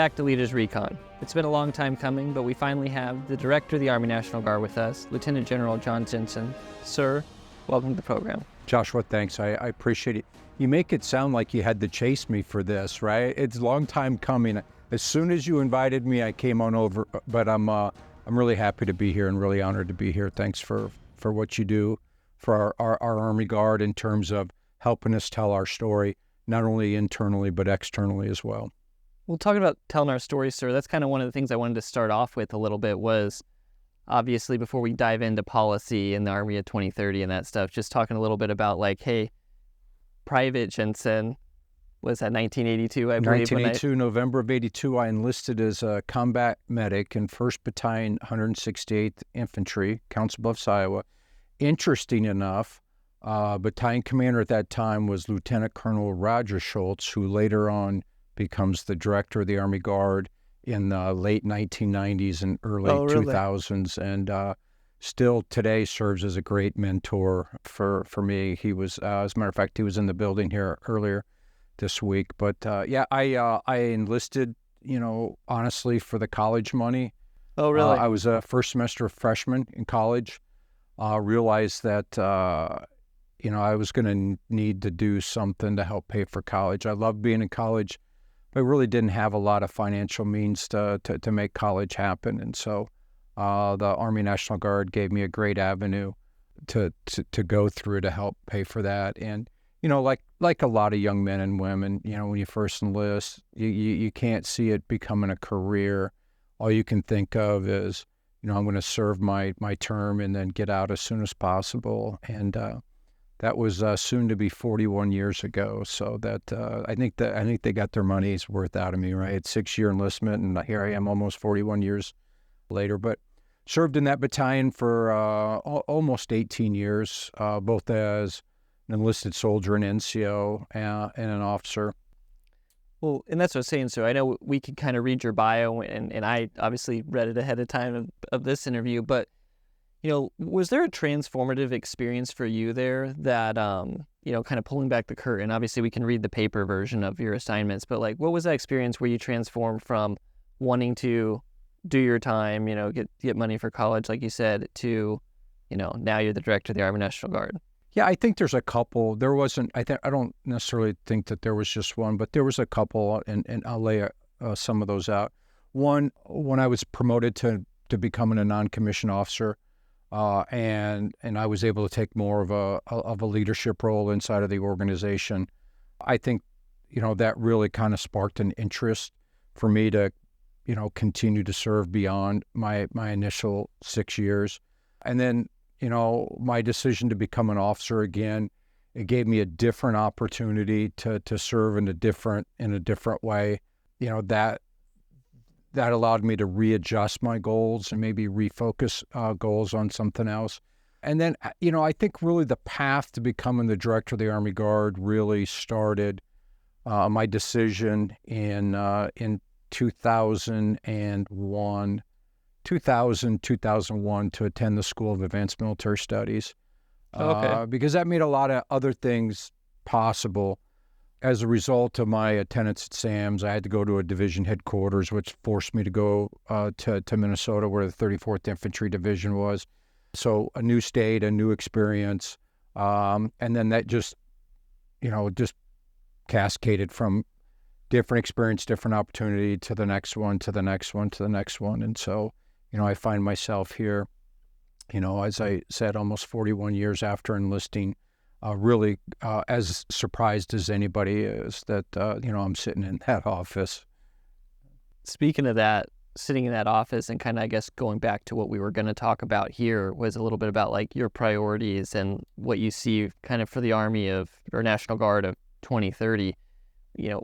back to Leaders Recon. It's been a long time coming, but we finally have the Director of the Army National Guard with us, Lieutenant General Jon Jensen. Sir, welcome to the program. Joshua, thanks. I appreciate it. You make it sound like you had to chase me for this, right? It's a long time coming. As soon as you invited me, I came on over, but I'm really happy to be here and really honored to be here. Thanks for what you do for our Army Guard in terms of helping us tell our story, not only internally, but externally as well. Well, talking about telling our story, sir, that's kind of one of the things I wanted to start off with a little bit was, obviously, before we dive into policy and the Army of 2030 and that stuff, just talking a little bit about like, hey, Private Jensen was that 1982, I believe? 1982, November of 82, I enlisted as a combat medic in 1st Battalion, 168th Infantry, Council Bluffs, Iowa. Interesting enough, battalion commander at that time was Lieutenant Colonel Roger Schultz, who later on becomes the director of the Army Guard in the late 1990s and early 2000s, and still today serves as a great mentor for me. He was, as a matter of fact, he was in the building here earlier this week. But yeah, I enlisted, honestly, for the college money. Oh, really? I was a first semester freshman in college. Realized that, I was going to need to do something to help pay for college. I loved being in college, but really didn't have a lot of financial means to make college happen. And so the Army National Guard gave me a great avenue to go through to help pay for that. And, like a lot of young men and women, when you first enlist, you can't see it becoming a career. All you can think of is, I'm going to serve my term and then get out as soon as possible. And that was soon to be 41 years ago. So that I think they got their money's worth out of me, right? 6-year enlistment, and here I am almost 41 years later. But served in that battalion for almost 18 years, both as an enlisted soldier, an NCO, and an officer. Well, and that's what I was saying. So I know we could kind of read your bio, and I obviously read it ahead of time of this interview, but, was there a transformative experience for you there that, kind of pulling back the curtain? Obviously, we can read the paper version of your assignments, but, like, what was that experience where you transformed from wanting to do your time, get money for college, like you said, to, now you're the director of the Army National Guard? Yeah, I think there's a couple. There wasn't, I don't necessarily think that there was just one, but there was a couple, and I'll lay some of those out. One, when I was promoted to becoming a non-commissioned officer, and I was able to take more of a leadership role inside of the organization, I think, that really kind of sparked an interest for me to, continue to serve beyond my initial 6 years. And then, my decision to become an officer again, it gave me a different opportunity to serve in a different way. That allowed me to readjust my goals and maybe refocus goals on something else. And then, I think really the path to becoming the director of the Army Guard really started my decision in 2001 to attend the School of Advanced Military Studies. Okay. Because that made a lot of other things possible. As a result of my attendance at SAMS, I had to go to a division headquarters, which forced me to go to Minnesota, where the 34th Infantry Division was. So a new state, a new experience. And then that just cascaded from different experience, different opportunity to the next one, to the next one, to the next one. And so, I find myself here, as I said, almost 41 years after enlisting, really as surprised as anybody is that, I'm sitting in that office. Speaking of that, sitting in that office and kind of, I guess, going back to what we were going to talk about here was a little bit about like your priorities and what you see kind of for the Army or National Guard of 2030.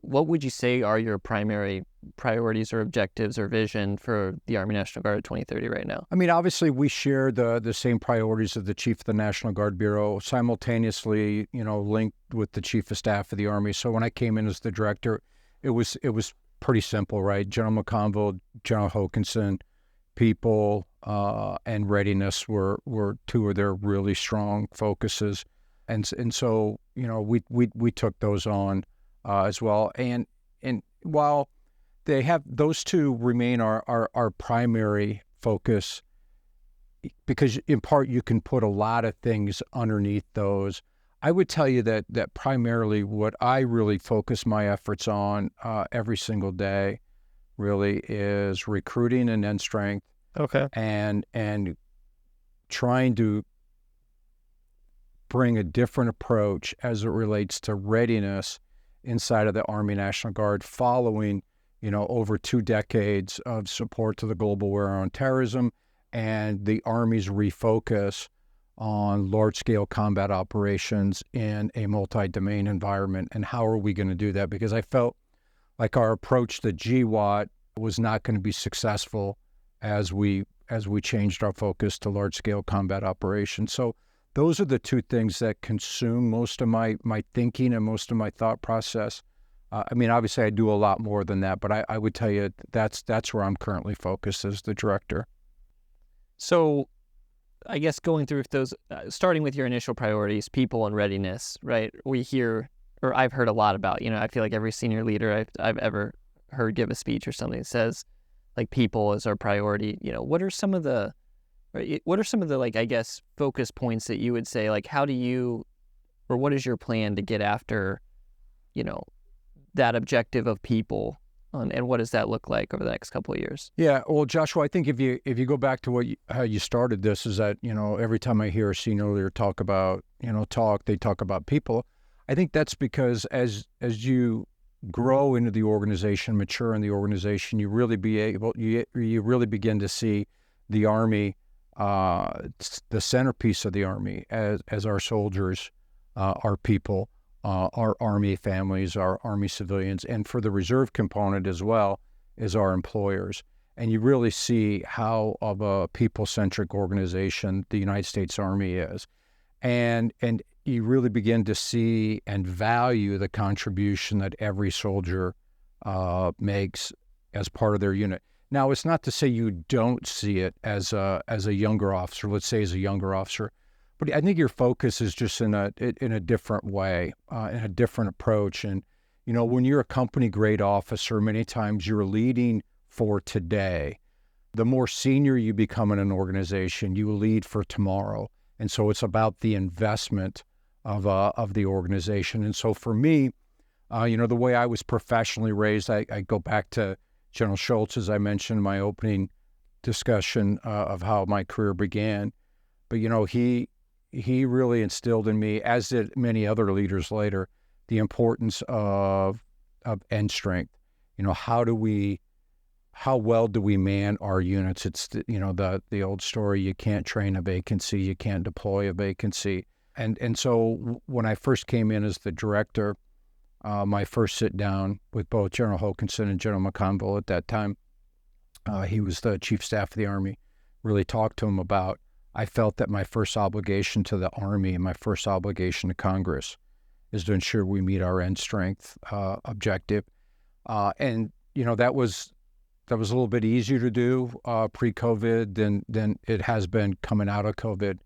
What would you say are your primary priorities or objectives or vision for the Army National Guard of 2030 right now? I mean, obviously, we share the same priorities of the Chief of the National Guard Bureau, simultaneously, linked with the Chief of Staff of the Army. So when I came in as the director, it was pretty simple, right? General McConville, General Hokanson, people and readiness were two of their really strong focuses, and so we took those on as well. And while they have, those two remain our primary focus, because in part you can put a lot of things underneath those. I would tell you that primarily what I really focus my efforts on every single day really is recruiting and end strength. Okay. And trying to bring a different approach as it relates to readiness inside of the Army National Guard, following, over 2 decades of support to the global war on terrorism and the Army's refocus on large-scale combat operations in a multi-domain environment. And how are we going to do that? Because I felt like our approach to GWAT was not going to be successful as we changed our focus to large-scale combat operations. So those are the two things that consume most of my thinking and most of my thought process. Obviously I do a lot more than that, but I would tell you that's where I'm currently focused as the director. So I guess going through those, starting with your initial priorities, people and readiness, right? We hear, or I've heard a lot about, I feel like every senior leader I've ever heard give a speech or something that says, like, people is our priority. What are some of the like, I guess, focus points that you would say, like, what is your plan to get after, that objective of people, and what does that look like over the next couple of years? Yeah, well, Joshua, I think if you go back to how you started this, is that, every time I hear a senior leader talk about, they talk about people. I think that's because as you grow into the organization, mature in the organization, you really begin to see the Army, the centerpiece of the Army, as our soldiers, our people, our Army families, our Army civilians, and for the reserve component as well, is our employers. And you really see how of a people-centric organization the United States Army is. And you really begin to see and value the contribution that every soldier makes as part of their unit. Now, it's not to say you don't see it as a younger officer, let's say as a younger officer, but I think your focus is just in a different way, in a different approach. And, when you're a company grade officer, many times you're leading for today. The more senior you become in an organization, you lead for tomorrow. And so it's about the investment of the organization. And so for me, the way I was professionally raised, I go back to General Schultz, as I mentioned in my opening discussion of how my career began. But, he really instilled in me, as did many other leaders later, the importance of end strength. How well do we man our units? It's the old story: you can't train a vacancy, you can't deploy a vacancy. And so when I first came in as the director, my first sit down with both General Hokanson and General McConville at that time, he was the Chief Staff of the Army, really talked to him about, I felt that my first obligation to the Army and my first obligation to Congress is to ensure we meet our end strength objective. And that was a little bit easier to do pre-COVID than it has been coming out of COVID.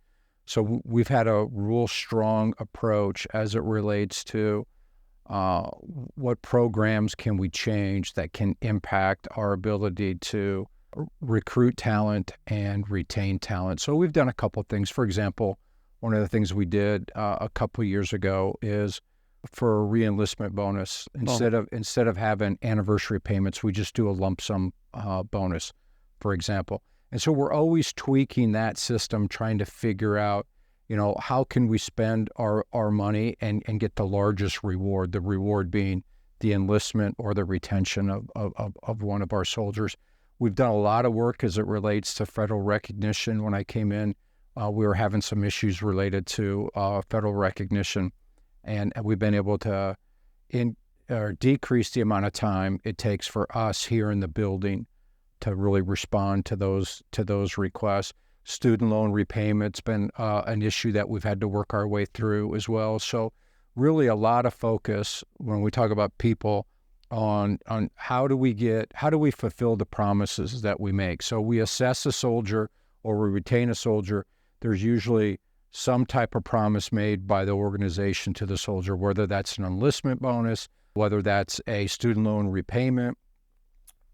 So we've had a real strong approach as it relates to what programs can we change that can impact our ability to recruit talent and retain talent. So we've done a couple of things. For example, one of the things we did a couple of years ago is for a re-enlistment bonus. Instead of having anniversary payments, we just do a lump sum bonus, for example. And so we're always tweaking that system, trying to figure out, how can we spend our money and get the largest reward, the reward being the enlistment or the retention of one of our soldiers. We've done a lot of work as it relates to federal recognition. When I came in, we were having some issues related to federal recognition, and we've been able to decrease the amount of time it takes for us here in the building to really respond to those requests. Student loan repayment's been an issue that we've had to work our way through as well. So really a lot of focus when we talk about people on how do we fulfill the promises that we make. So we assess a soldier or we retain a soldier. There's usually some type of promise made by the organization to the soldier, whether that's an enlistment bonus, whether that's a student loan repayment,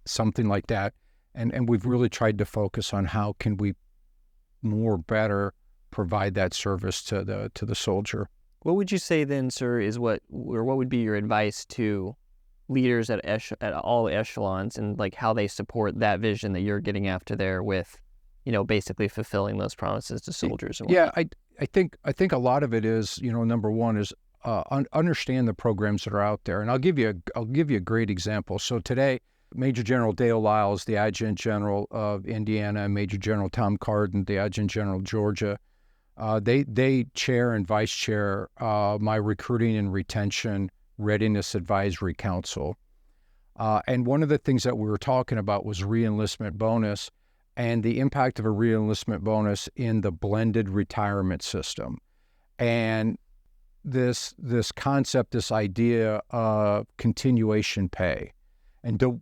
something like that. And we've really tried to focus on how can we better provide that service to the soldier. What would you say then, sir, is what would be your advice to leaders at all echelons, and like how they support that vision that you're getting after there with, basically fulfilling those promises to soldiers? And yeah, I think a lot of it is, number one is understand the programs that are out there. And I'll give you a great example. So today, Major General Dale Lyles, the Adjutant General of Indiana, Major General Tom Carden, the Adjutant General of Georgia, they chair and vice chair my recruiting and retention readiness advisory council. And one of the things that we were talking about was reenlistment bonus and the impact of a reenlistment bonus in the blended retirement system. And this concept, this idea of continuation pay. And do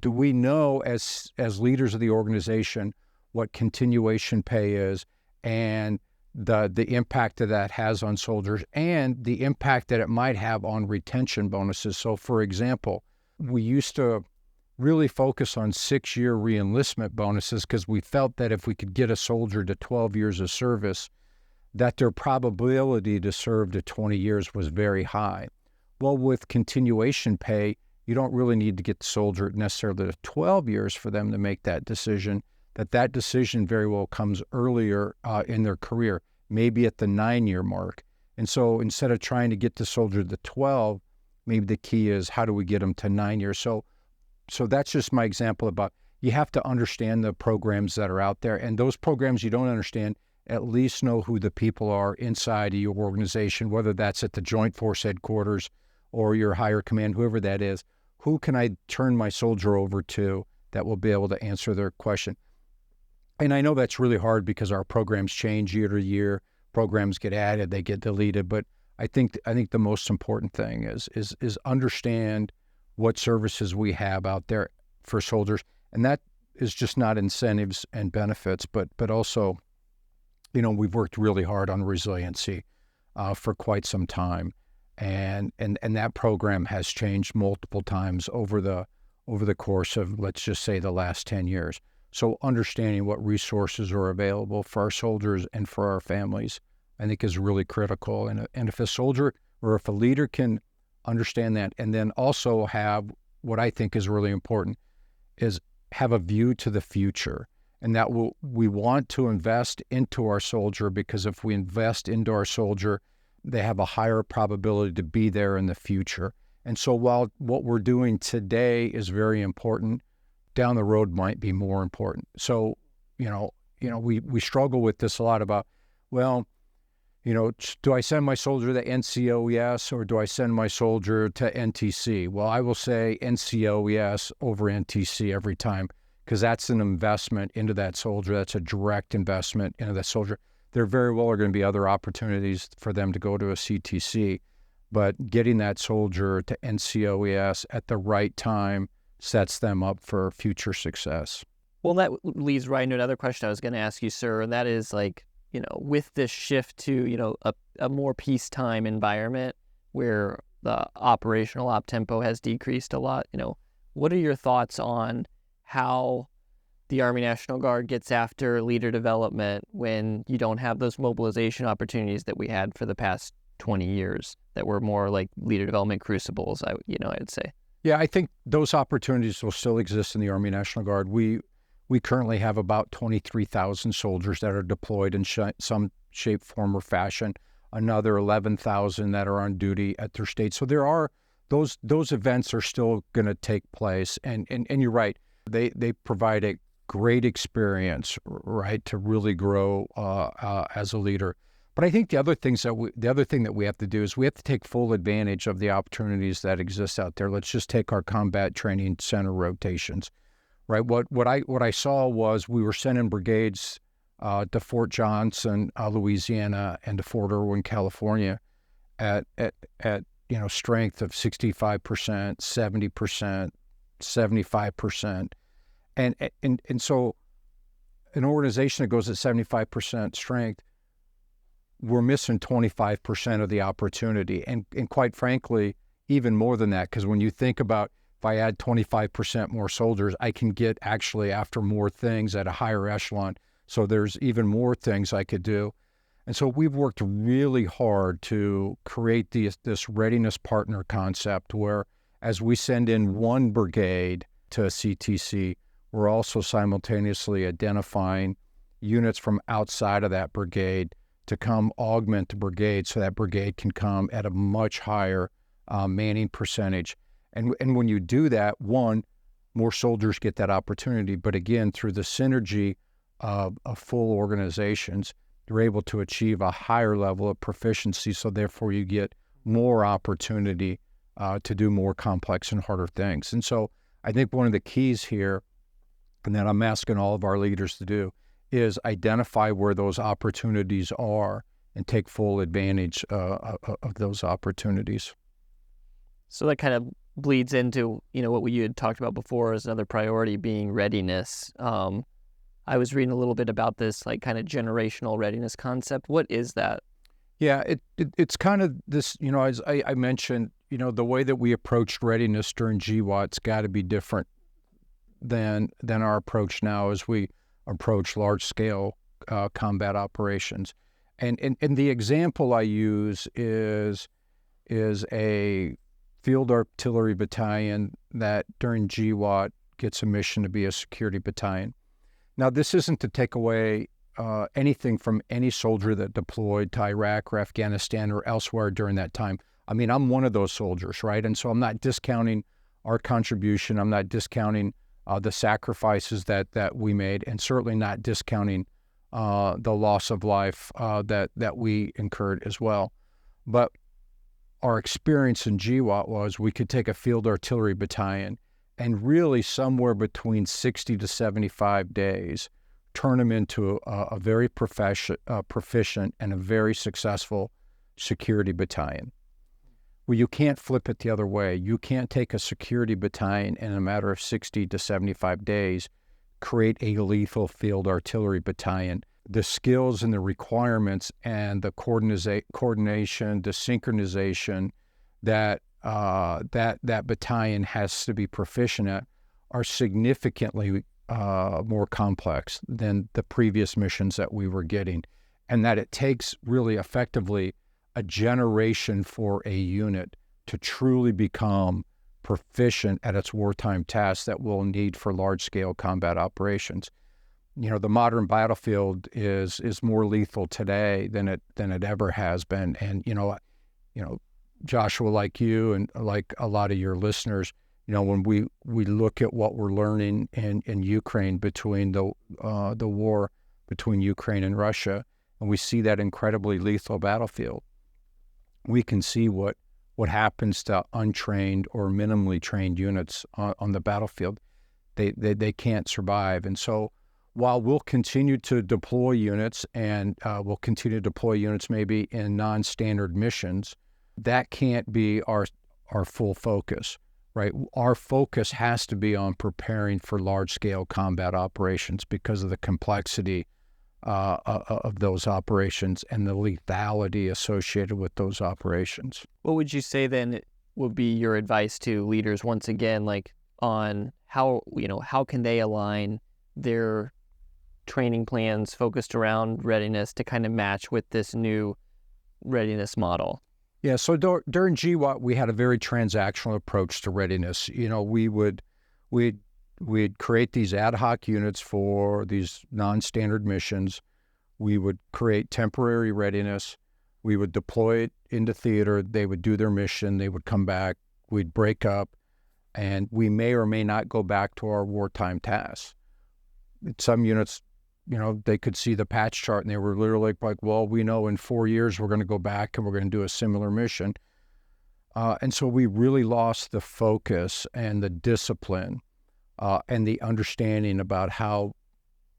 we know as leaders of the organization what continuation pay is, and the impact that has on soldiers, and the impact that it might have on retention bonuses? So, for example, we used to really focus on 6-year reenlistment bonuses because we felt that if we could get a soldier to 12 years of service, that their probability to serve to 20 years was very high. Well, with continuation pay, you don't really need to get the soldier necessarily to 12 years for them to make that decision. That decision very well comes earlier in their career, maybe at the 9-year mark. And so instead of trying to get the soldier to 12, maybe the key is how do we get them to 9 years? So that's just my example about you have to understand the programs that are out there. And those programs you don't understand, at least know who the people are inside of your organization, whether that's at the Joint Force Headquarters or your higher command, whoever that is. Who can I turn my soldier over to that will be able to answer their question? And I know that's really hard because our programs change year to year. Programs get added, they get deleted. But I think the most important thing is understand what services we have out there for soldiers. And that is just not incentives and benefits, but also, we've worked really hard on resiliency for quite some time. And that program has changed multiple times over the course of, let's just say, the last 10 years. So understanding what resources are available for our soldiers and for our families, I think, is really critical. And if a soldier or if a leader can understand that, and then also have what I think is really important, is have a view to the future. And that we want to invest into our soldier, because if we invest into our soldier, they have a higher probability to be there in the future. And so while what we're doing today is very important, down the road might be more important. So, we struggle with this a lot about, well, do I send my soldier to NCOES or do I send my soldier to NTC? Well, I will say NCOES over NTC every time, because that's an investment into that soldier. That's a direct investment into that soldier. There very well are going to be other opportunities for them to go to a CTC, but getting that soldier to NCOES at the right time sets them up for future success. Well, that leads right into another question I was going to ask you, sir, and that is with this shift to, a more peacetime environment where the operational op tempo has decreased a lot, what are your thoughts on how the Army National Guard gets after leader development when you don't have those mobilization opportunities that we had for the past 20 years that were more like leader development crucibles, I'd say? Yeah, I think those opportunities will still exist in the Army National Guard. We currently have about 23,000 soldiers that are deployed in some shape, form, or fashion. Another 11,000 that are on duty at their state. So there are those events are still going to take place. And you're right, they provide a great experience, right, to really grow as a leader. But I think the other thing that we have to do is we have to take full advantage of the opportunities that exist out there. Let's just take our combat training center rotations, right? What I saw was we were sending brigades to Fort Johnson, Louisiana, and to Fort Irwin, California, at strength of 65%, 70%, 75%, and so an organization that goes at 75% strength, we're missing 25% of the opportunity. And quite frankly, even more than that, because when you think about, if I add 25% more soldiers, I can get actually after more things at a higher echelon. So there's even more things I could do. And so we've worked really hard to create this readiness partner concept where as we send in one brigade to a CTC, we're also simultaneously identifying units from outside of that brigade to come augment the brigade so that brigade can come at a much higher manning percentage. And when you do that, one, more soldiers get that opportunity. But again, through the synergy of full organizations, you're able to achieve a higher level of proficiency. So therefore, you get more opportunity to do more complex and harder things. And so I think one of the keys here, and that I'm asking all of our leaders to do, is identify where those opportunities are and take full advantage of those opportunities. So that kind of bleeds into, what you had talked about before as another priority being readiness. I was reading a little bit about this, like kind of generational readiness concept. What is that? Yeah, it's kind of this, as I mentioned, the way that we approached readiness during GWOT's got to be different than our approach now as we approach large-scale combat operations. And the example I use is a field artillery battalion that during GWOT gets a mission to be a security battalion. Now, this isn't to take away anything from any soldier that deployed to Iraq or Afghanistan or elsewhere during that time. I mean, I'm one of those soldiers, right? And so I'm not discounting our contribution. I'm not discounting the sacrifices that we made, and certainly not discounting the loss of life that we incurred as well. But our experience in GWOT was we could take a field artillery battalion and really somewhere between 60 to 75 days, turn them into a very proficient and a very successful security battalion. Well, you can't flip it the other way. You can't take a security battalion in a matter of 60 to 75 days, create a lethal field artillery battalion. The skills and the requirements and the coordination, the synchronization that battalion has to be proficient at are significantly more complex than the previous missions that we were getting, and that it takes really effectively a generation for a unit to truly become proficient at its wartime tasks that we'll need for large-scale combat operations. The modern battlefield is more lethal today than it ever has been, and Joshua, like you and like a lot of your listeners, when we look at what we're learning in Ukraine between the war between Ukraine and Russia, and we see that incredibly lethal battlefield, we can see what happens to untrained or minimally trained units on the battlefield. They can't survive. And so while we'll continue to deploy units and we'll continue to deploy units maybe in non-standard missions, that can't be our full focus, right? Our focus has to be on preparing for large-scale combat operations because of the complexity of those operations and the lethality associated with those operations. What would you say then would be your advice to leaders once again, like on how can they align their training plans focused around readiness to kind of match with this new readiness model? Yeah, so during GWOT, we had a very transactional approach to readiness. We'd create these ad hoc units for these non-standard missions. We would create temporary readiness. We would deploy it into theater. They would do their mission. They would come back. We'd break up, and we may or may not go back to our wartime tasks. Some units, they could see the patch chart, and they were literally like, well, we know in 4 years we're going to go back and we're going to do a similar mission. And so we really lost the focus and the discipline and the understanding about how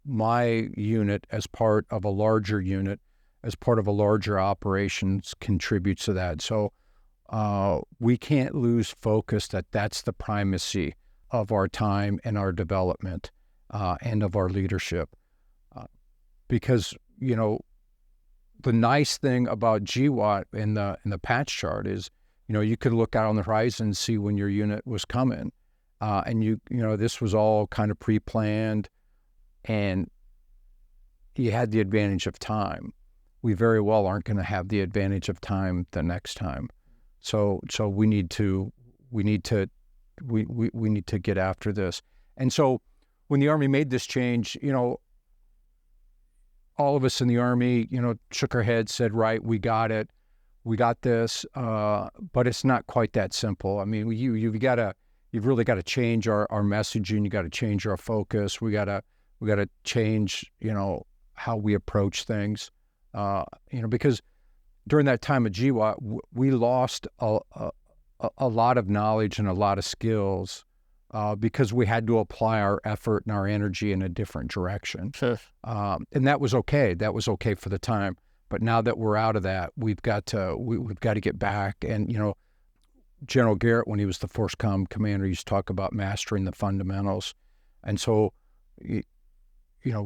my unit as part of a larger unit, as part of a larger operations contributes to that. So we can't lose focus that that's the primacy of our time and our development and of our leadership. Because, the nice thing about GWOT in the patch chart is, you could look out on the horizon and see when your unit was coming. and this was all kind of pre-planned, and you had the advantage of time. We very well aren't going to have the advantage of time the next time. So we need to get after this. And so when the Army made this change, all of us in the Army, shook our heads, said, right, we got it. We got this. But it's not quite that simple. I mean, you've really got to change our messaging. You got to change our focus. We got to change, how we approach things. Because during that time of GWAT, we lost a lot of knowledge and a lot of skills because we had to apply our effort and our energy in a different direction. Sure. And that was okay. That was okay for the time. But now that we're out of that, we've got to get back. And, General Garrett, when he was the FORSCOM commander, used to talk about mastering the fundamentals. And so, we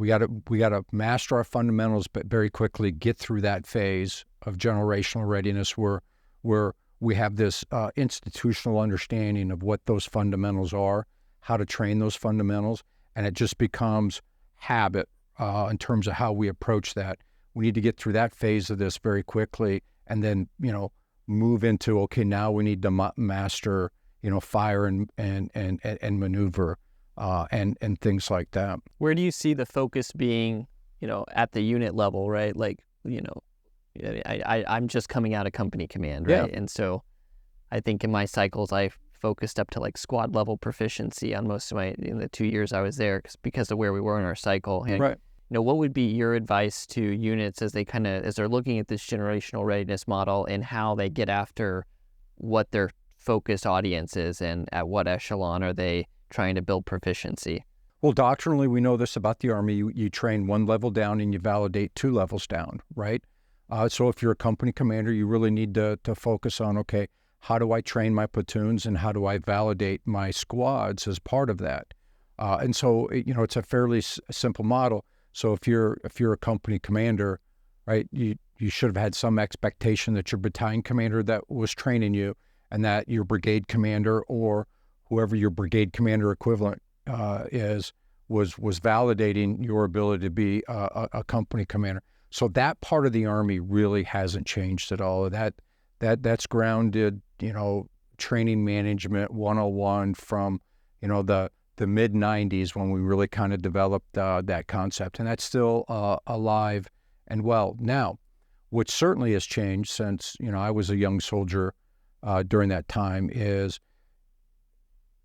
got to master our fundamentals, but very quickly get through that phase of generational readiness where we have this institutional understanding of what those fundamentals are, how to train those fundamentals, and it just becomes habit in terms of how we approach that. We need to get through that phase of this very quickly, and then move into, okay, now we need to master fire and maneuver and things like that. Where do you see the focus being at the unit level, right? Like I'm just coming out of company command, right? Yeah. And so I think in my cycles, I focused up to like squad level proficiency on most of in the 2 years I was there because of where we were in our cycle. And, right. What would be your advice to units as they're looking at this generational readiness model and how they get after what their focused audience is and at what echelon are they trying to build proficiency? Well, doctrinally, we know this about the Army. You train one level down and you validate 2 levels down, right? So if you're a company commander, you really need to focus on, okay, how do I train my platoons and how do I validate my squads as part of that? And so, it's a fairly simple model. So if you're a company commander, right, you should have had some expectation that your battalion commander that was training you and that your brigade commander or whoever your brigade commander equivalent was validating your ability to be a company commander. So that part of the Army really hasn't changed at all. That's grounded, training management 101 from, the mid-90s when we really kind of developed that concept. And that's still alive and well. Now, what certainly has changed since, I was a young soldier during that time is,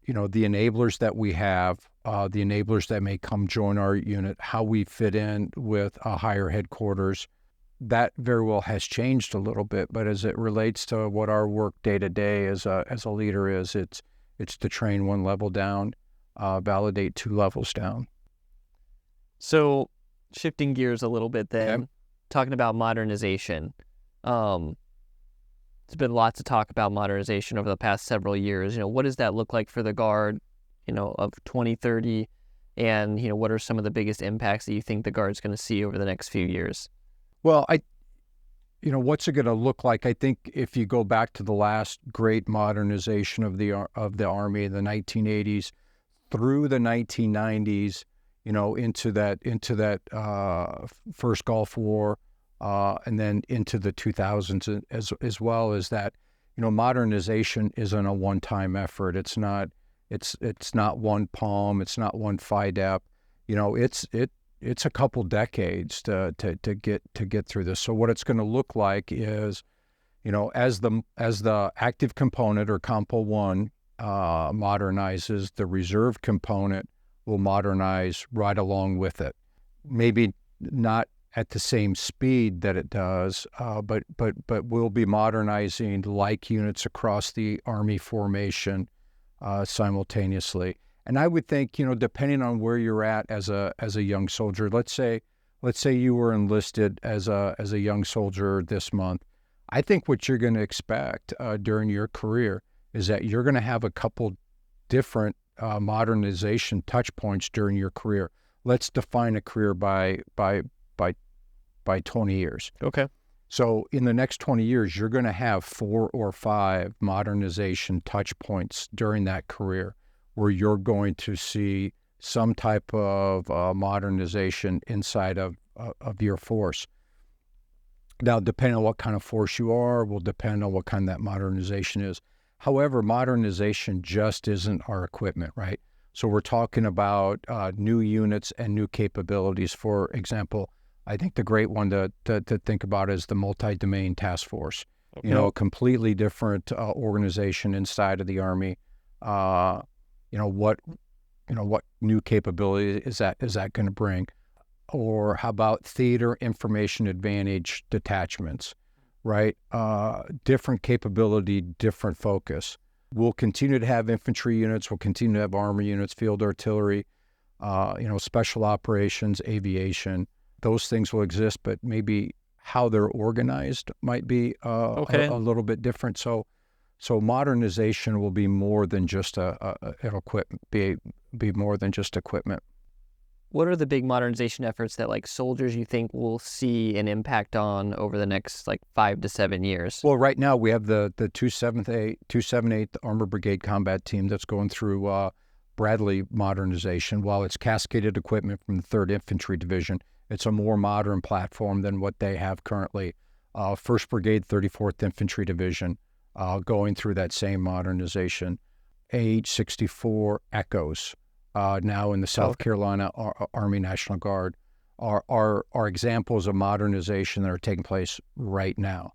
the enablers that we have, the enablers that may come join our unit, how we fit in with a higher headquarters, that very well has changed a little bit. But as it relates to what our work day to day as a leader is, it's to train 1 level down, validate 2 levels down. So shifting gears a little bit then, Okay. Talking about modernization. There's been lots of talk about modernization over the past several years. What does that look like for the Guard, of 2030? And, what are some of the biggest impacts that you think the Guard's going to see over the next few years? Well, what's it going to look like? I think if you go back to the last great modernization of the Army in the 1980s through the 1990s, into that first Gulf War, and then into the 2000s as well as that, modernization isn't a one-time effort. It's not one palm. It's not one FIDEP. It's a couple decades to get through this. So what it's going to look like is, as the active component or Compo 1 modernizes, the reserve component will modernize right along with it. Maybe not at the same speed that it does, but we'll be modernizing like units across the Army formation simultaneously. And I would think, depending on where you're at as a young soldier, let's say you were enlisted as a young soldier this month. I think what you're going to expect during your career is that you're going to have a couple different modernization touch points during your career. Let's define a career by 20 years. Okay. So in the next 20 years, you're going to have 4 or 5 modernization touch points during that career where you're going to see some type of modernization inside of your force. Now, depending on what kind of force you are, will depend on what kind that modernization is. However, modernization just isn't our equipment, right? So we're talking about new units and new capabilities. For example, I think the great one to think about is the multi-domain task force. Okay. You know, a completely different organization inside of the Army. What new capability is that going to bring? Or how about theater information advantage detachments, right? Different capability, different focus. We'll continue to have infantry units. We'll continue to have armor units, field artillery, special operations, aviation. Those things will exist, but maybe how they're organized might be Okay. a little bit different. So modernization will be more than just be more than just equipment. What are the big modernization efforts that like soldiers you think will see an impact on over the next like 5 to 7 years? Well, right now we have the 278th Armored Brigade Combat Team that's going through Bradley modernization. While it's cascaded equipment from the 3rd Infantry Division, it's a more modern platform than what they have currently. 1st Brigade, 34th Infantry Division going through that same modernization. AH-64 Echoes. Now in the South Carolina Army National Guard are examples of modernization that are taking place right now.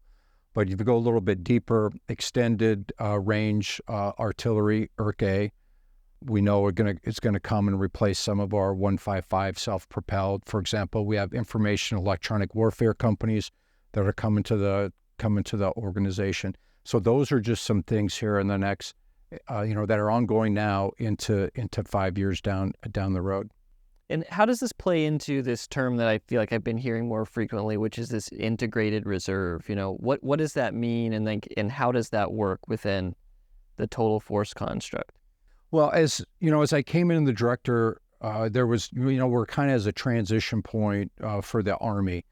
But if you go a little bit deeper, extended range artillery, ERK-A, we know it's going to come and replace some of our 155 self-propelled. For example, we have information electronic warfare companies that are coming to the organization. So those are just some things here in the next that are ongoing now into 5 years down the road. And how does this play into this term that I feel like I've been hearing more frequently, which is this integrated reserve? What does that mean, and how does that work within the total force construct? Well, as I came in the director, there was we're kind of as a transition point for the Army,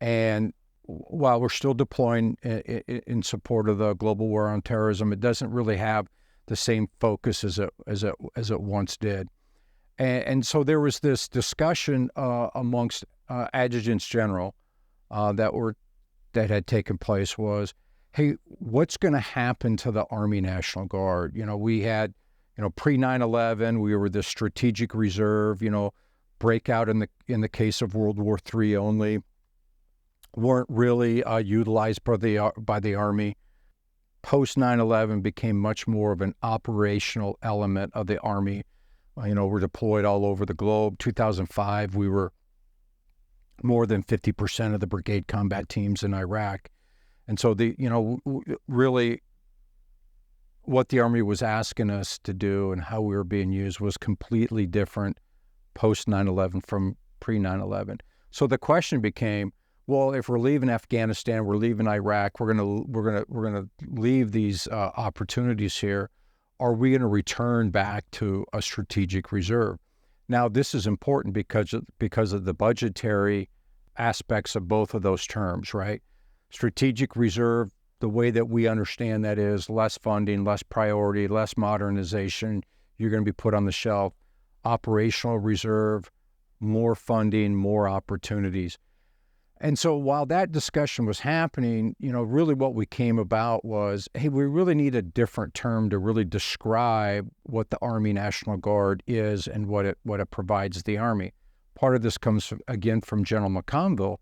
and while we're still deploying in support of the global war on terrorism, it doesn't really have the same focus as it once did. And so there was this discussion amongst adjutants general that had taken place was, hey, what's going to happen to the Army National Guard? We had, pre 9/11, we were the strategic reserve, breakout in the case of World War III only, weren't really utilized by the Army. Post 9/11 became much more of an operational element of the Army. We're deployed all over the globe. 2005, we were more than 50% of the brigade combat teams in Iraq. And so really what the Army was asking us to do and how we were being used was completely different post 9/11 from pre 9/11. So the question became, well, if we're leaving Afghanistan, we're leaving Iraq, we're gonna leave these opportunities here. Are we going to return back to a strategic reserve? Now, this is important because of the budgetary aspects of both of those terms, right? Strategic reserve, the way that we understand that is less funding, less priority, less modernization. You're going to be put on the shelf. Operational reserve, more funding, more opportunities. And so while that discussion was happening, really what we came about was, hey, we really need a different term to really describe what the Army National Guard is and what it provides the Army. Part of this comes, again, from General McConville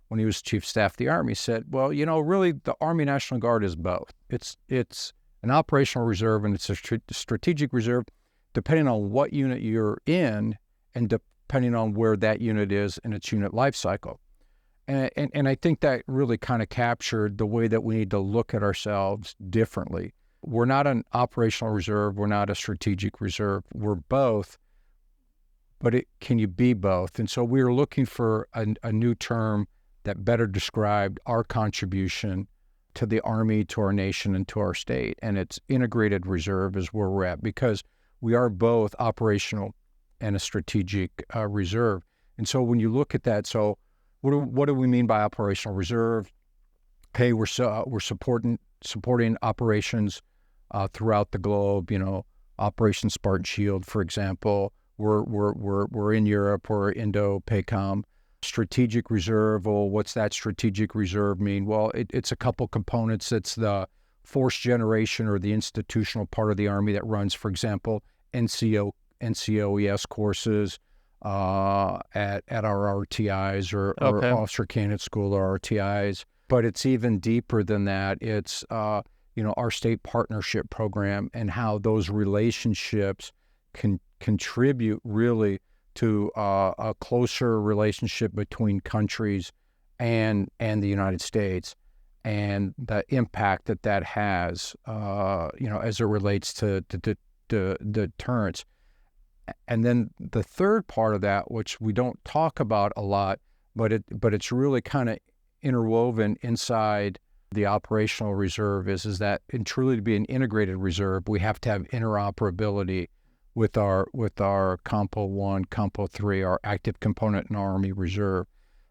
when he was Chief of Staff of the Army, said, well, really the Army National Guard is both. It's an operational reserve and it's a strategic reserve, depending on what unit you're in and depending on where that unit is in its unit life cycle. And I think that really kind of captured the way that we need to look at ourselves differently. We're not an operational reserve. We're not a strategic reserve. We're both, but can you be both? And so we were looking for a new term that better described our contribution to the Army, to our nation, and to our state. And it's integrated reserve is where we're at because we are both operational and a strategic reserve. And so when you look at that, so what do we mean by operational reserve? Okay, we're supporting operations throughout the globe. Operation Spartan Shield, for example. We're in Europe. We're Indo-PACOM. Strategic reserve. Well, what's that strategic reserve mean? Well, it's a couple components. It's the force generation or the institutional part of the Army that runs, for example, NCOES courses at our RTIs or Okay. Officer Candidate School or RTIs. But it's even deeper than that. It's our state partnership program and how those relationships can contribute really to a closer relationship between countries and the United States, and the impact that has, as it relates to deterrence. And then the third part of that, which we don't talk about a lot, but it's really kind of interwoven inside the operational reserve, is that, and truly to be an integrated reserve, we have to have interoperability with our Compo 1, Compo 3, our active component and Army Reserve.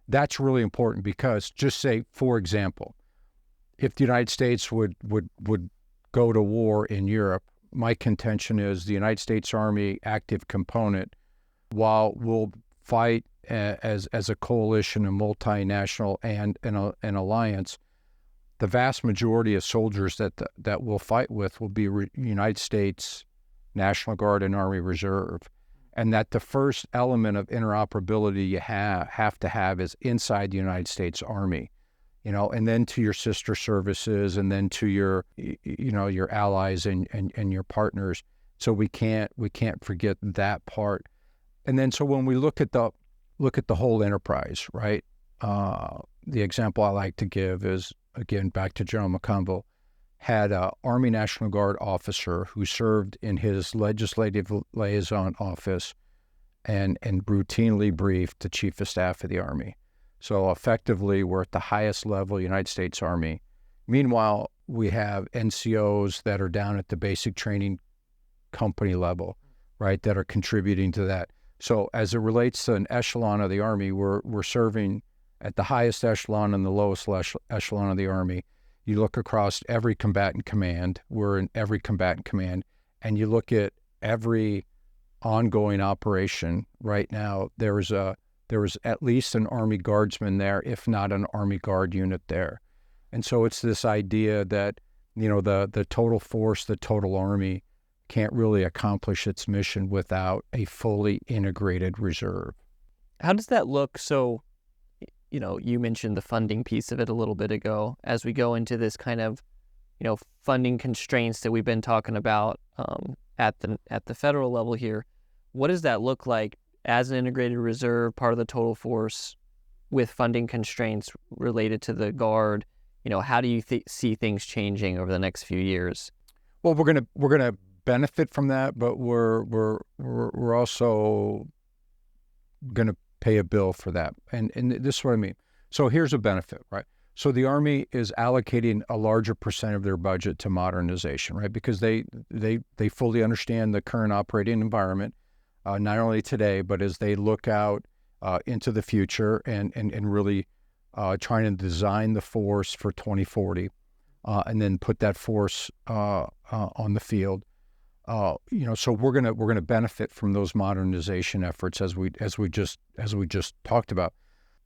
That's really important because, just say, for example, if the United States would go to war in Europe, my contention is the United States Army active component, while we'll fight as a coalition, a multinational and an alliance, the vast majority of soldiers that we'll fight with will be United States National Guard and Army Reserve, and that the first element of interoperability you have to have is inside the United States Army, and then to your sister services, and then to your allies and your partners. So we can't forget that part. And then so when we look at the whole enterprise, right? The example I like to give is, again, back to General McConville, had an Army National Guard officer who served in his legislative liaison office and routinely briefed the Chief of Staff of the Army. So effectively, we're at the highest level, United States Army. Meanwhile, we have NCOs that are down at the basic training company level, right, that are contributing to that. So as it relates to an echelon of the Army, we're serving at the highest echelon and the lowest echelon of the Army. You look across every combatant command, we're in every combatant command, and you look at every ongoing operation right now, there was at least an Army Guardsman there, if not an Army Guard unit there. And so it's this idea that, the total force, the total Army can't really accomplish its mission without a fully integrated reserve. How does that look? So, you mentioned the funding piece of it a little bit ago. As we go into this kind of, funding constraints that we've been talking about at the federal level here, what does that look like as an integrated reserve, part of the total force, with funding constraints related to the Guard? How do you see things changing over the next few years? Well, we're gonna benefit from that, but we're also gonna pay a bill for that. And this is what I mean. So here's a benefit, right? So the Army is allocating a larger percent of their budget to modernization, right? Because they fully understand the current operating environment, not only today, but as they look out into the future and really trying to design the force for 2040, and then put that force on the field. So we're gonna benefit from those modernization efforts as we just talked about.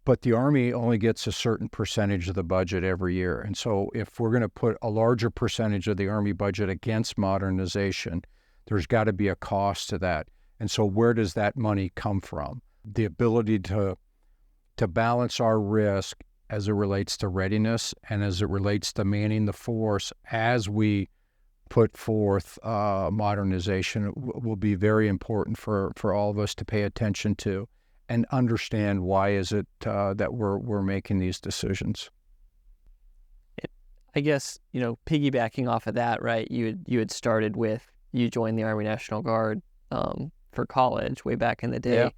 But the Army only gets a certain percentage of the budget every year, and so if we're going to put a larger percentage of the Army budget against modernization, there's got to be a cost to that. And so where does that money come from? The ability to balance our risk as it relates to readiness and as it relates to manning the force as we put forth modernization will be very important for all of us to pay attention to and understand why is it that we're making these decisions. I guess, piggybacking off of that, right, you had started with, you joined the Army National Guard for college way back in the day.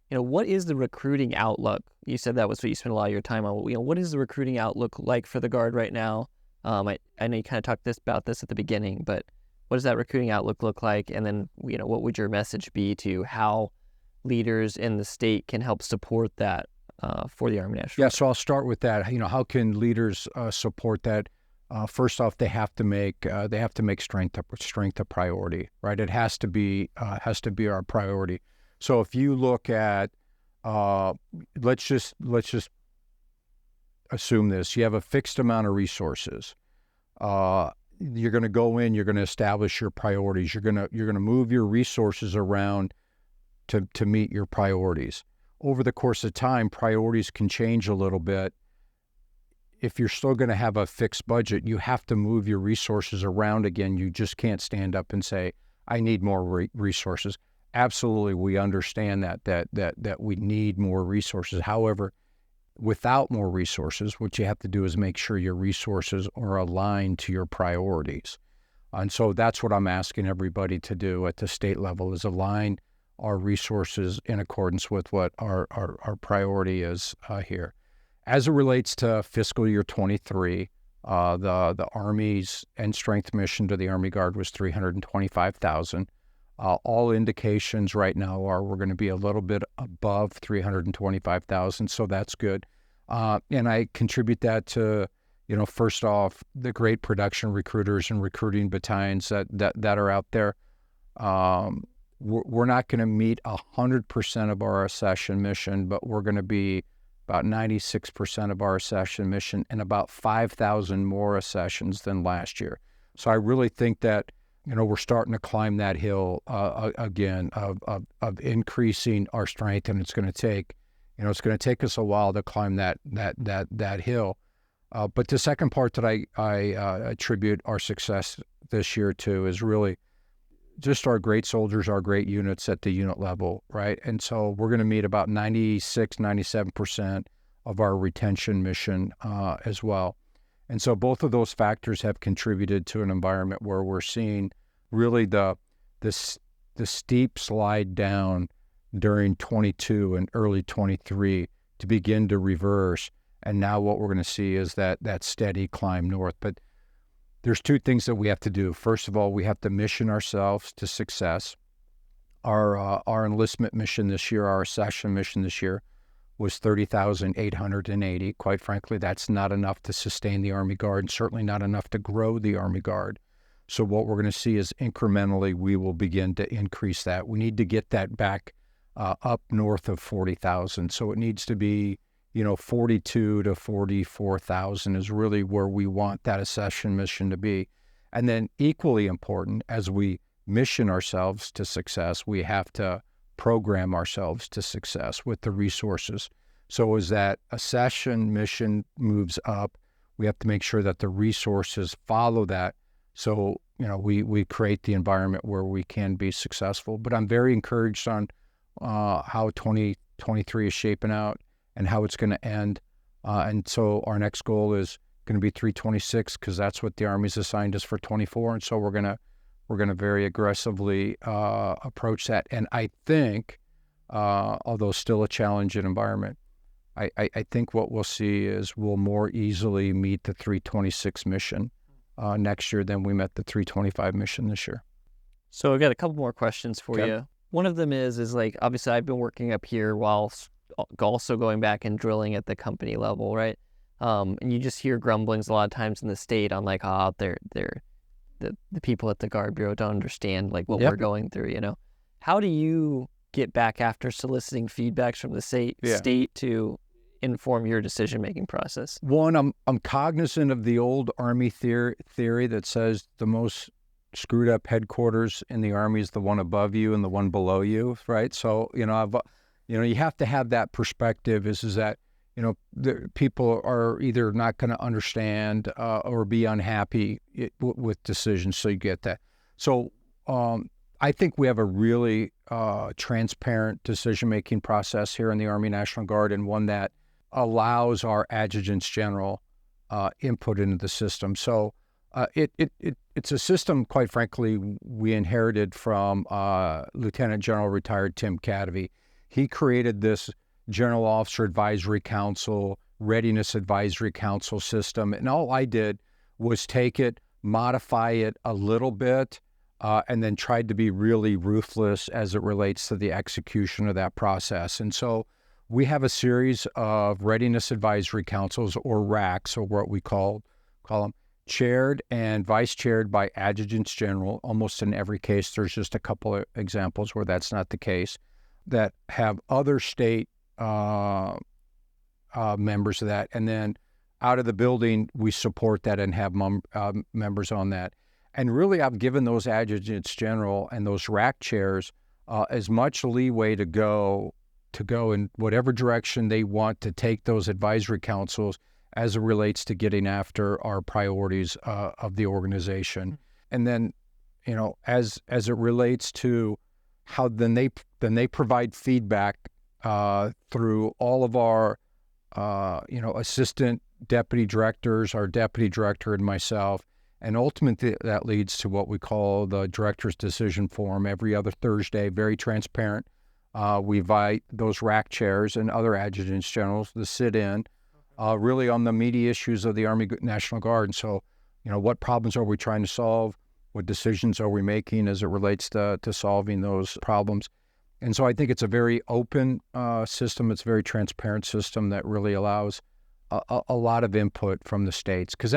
Yeah. What is the recruiting outlook? You said that was what you spent a lot of your time on. What is the recruiting outlook like for the Guard right now? I know you kind of talked about this at the beginning, but what does that recruiting outlook look like? And then, what would your message be to how leaders in the state can help support that for the Army National Guard? Yeah, so I'll start with that. How can leaders support that? first off, they have to make strength a priority, right? It has to be our priority. So if you look at, let's just assume this: you have a fixed amount of resources. You're going to go in. You're going to establish your priorities. You're going to move your resources around to meet your priorities. Over the course of time, priorities can change a little bit. If you're still going to have a fixed budget, you have to move your resources around again. You just can't stand up and say, I need more resources. Absolutely, we understand that we need more resources. However, without more resources, what you have to do is make sure your resources are aligned to your priorities. And so that's what I'm asking everybody to do at the state level, is align our resources in accordance with what our priority is here. As it relates to fiscal year 23, the Army's end strength mission to the Army Guard was $325,000. All indications right now are we're going to be a little bit above $325,000, so that's good. And I contribute that to, first off, the great production recruiters and recruiting battalions that are out there. We're not going to meet 100% of our accession mission, but we're going to be about 96% of our accession mission and about 5,000 more accessions than last year. So I really think that, we're starting to climb that hill again of increasing our strength, and it's going to take us a while to climb that hill. But the second part that I attribute our success this year to is really just our great soldiers, our great units at the unit level, right? And so we're going to meet about 96, 97% of our retention mission as well. And so both of those factors have contributed to an environment where we're seeing really the steep slide down during 22 and early 23 to begin to reverse. And now what we're going to see is that steady climb north. But there's two things that we have to do. First of all, we have to mission ourselves to success. Our enlistment mission this year, our accession mission this year, was 30,880. Quite frankly, that's not enough to sustain the Army Guard, and certainly not enough to grow the Army Guard. So what we're going to see is incrementally we will begin to increase that. We need to get that back up north of 40,000. So it needs to be 42 to 44,000 is really where we want that accession mission to be. And then equally important, as we mission ourselves to success, we have to program ourselves to success with the resources. So as that accession mission moves up, we have to make sure that the resources follow that. So, we create the environment where we can be successful. But I'm very encouraged on how 2023 is shaping out and how it's going to end. And so our next goal is going to be 326, because that's what the Army's assigned us for 24. And so we're going to very aggressively approach that. And I think, although still a challenging environment, I think what we'll see is we'll more easily meet the 326 mission next year than we met the 325 mission this year. So I've got a couple more questions for Okay. you. One of them is like, obviously I've been working up here while also going back and drilling at the company level, right? And you just hear grumblings a lot of times in the state on like, the people at the Guard Bureau don't understand like what we're going through, How do you get back after soliciting feedbacks from the state to inform your decision-making process? One, I'm cognizant of the old Army theory that says the most screwed up headquarters in the Army is the one above you and the one below you, right? So, you have to have that perspective is that, the people are either not going to understand or be unhappy with decisions. So you get that. So I think we have a really transparent decision-making process here in the Army National Guard, and one that allows our adjutants general input into the system. So it's a system, quite frankly, we inherited from Lieutenant General retired Tim Cadavy. He created this General Officer Advisory Council, Readiness Advisory Council system, and all I did was take it, modify it a little bit, and then tried to be really ruthless as it relates to the execution of that process. And so we have a series of Readiness Advisory Councils, or RACs, or what we call them. chaired and vice chaired by adjutants general. Almost in every case, there's just a couple of examples where that's not the case, that have other state members of that. And then out of the building, we support that and have members on that. And really, I've given those adjutants general and those rack chairs as much leeway to go in whatever direction they want to take those advisory councils as it relates to getting after our priorities of the organization. And then, as it relates to how then they provide feedback through all of our assistant deputy directors, our deputy director and myself. And ultimately, that leads to what we call the Director's Decision Forum every other Thursday, very transparent. We invite those rack chairs and other adjutants generals to sit in really on the meaty issues of the Army National Guard. And so, what problems are we trying to solve? What decisions are we making as it relates to solving those problems? And so I think it's a very open system. It's a very transparent system that really allows a lot of input from the states, because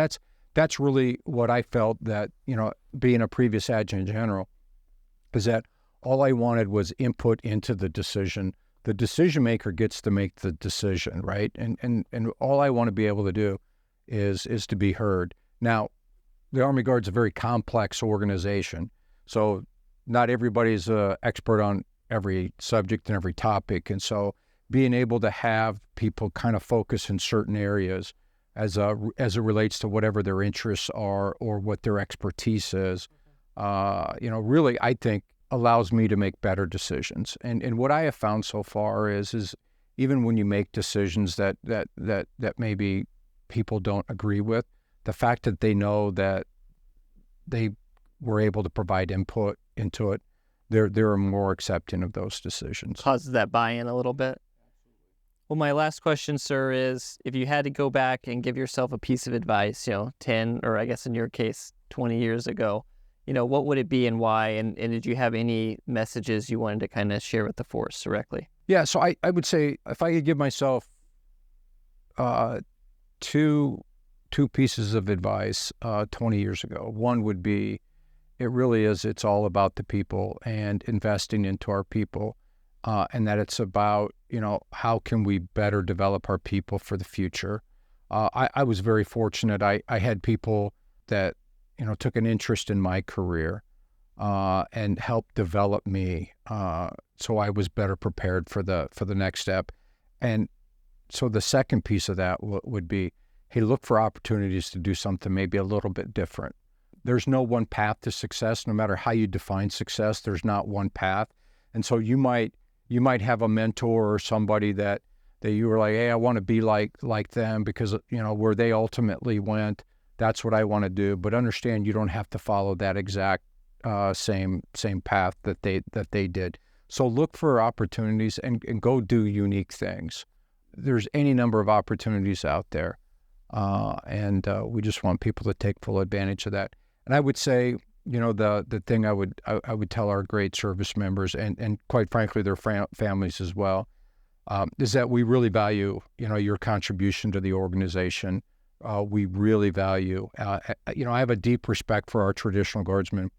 that's really what I felt that, being a previous adjutant general, is that all I wanted was input into the decision. The decision maker gets to make the decision, right? And all I want to be able to do is to be heard. Now, the Army Guard's a very complex organization, so not everybody's an expert on every subject and every topic. And so being able to have people kind of focus in certain areas as it relates to whatever their interests are or what their expertise is, really, I think, allows me to make better decisions. And what I have found so far is even when you make decisions that maybe people don't agree with, the fact that they know that they were able to provide input into it, they're more accepting of those decisions. Causes that buy-in a little bit. Well, my last question, sir, is if you had to go back and give yourself a piece of advice, 10, or I guess in your case, 20 years ago, what would it be and why? And did you have any messages you wanted to kind of share with the force directly? Yeah, so I would say if I could give myself two pieces of advice 20 years ago, one would be, it's all about the people and investing into our people, and that it's about, how can we better develop our people for the future. I was very fortunate. I had people that, took an interest in my career and helped develop me, so I was better prepared for the next step. And so the second piece of that would be, hey, look for opportunities to do something maybe a little bit different. There's no one path to success. No matter how you define success, there's not one path. And so you might have a mentor or somebody that you were like, hey, I want to be like them because, where they ultimately went, that's what I want to do. But understand you don't have to follow that exact same path that they did. So look for opportunities and go do unique things. There's any number of opportunities out there. And we just want people to take full advantage of that. And I would say, the thing I would tell our great service members and quite frankly their families as well, is that we really value, your contribution to the organization. We really value, I have a deep respect for our traditional guardsmen.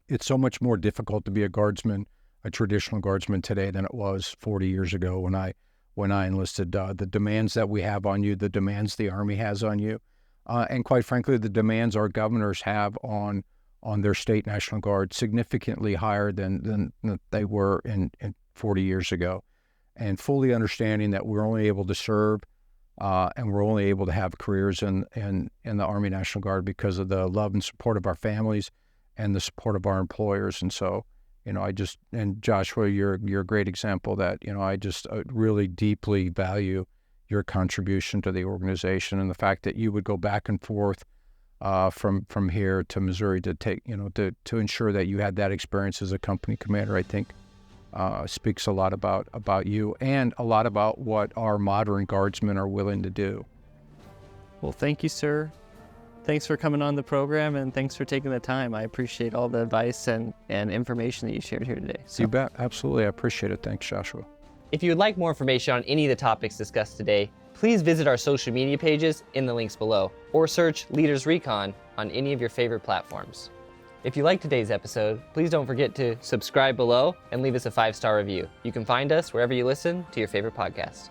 It's so much more difficult to be a traditional guardsman today than it was 40 years ago when I enlisted. The demands that we have on you, the demands the Army has on you, and quite frankly, the demands our governors have on their state National Guard, significantly higher than they were in 40 years ago. And fully understanding that we're only able to serve and we're only able to have careers in the Army National Guard because of the love and support of our families and the support of our employers. And so, and Joshua, you're a great example that, I just really deeply value your contribution to the organization and the fact that you would go back and forth from here to Missouri to take, to ensure that you had that experience as a company commander, I think speaks a lot about you and a lot about what our modern guardsmen are willing to do. Well, thank you, sir. Thanks for coming on the program and thanks for taking the time. I appreciate all the advice and information that you shared here today. You bet. Absolutely. I appreciate it. Thanks, Joshua. If you would like more information on any of the topics discussed today, Please visit our social media pages in the links below, or search Leaders Recon on any of your favorite platforms. If you liked today's episode, please don't forget to subscribe below and leave us a 5-star review. You can find us wherever you listen to your favorite podcast.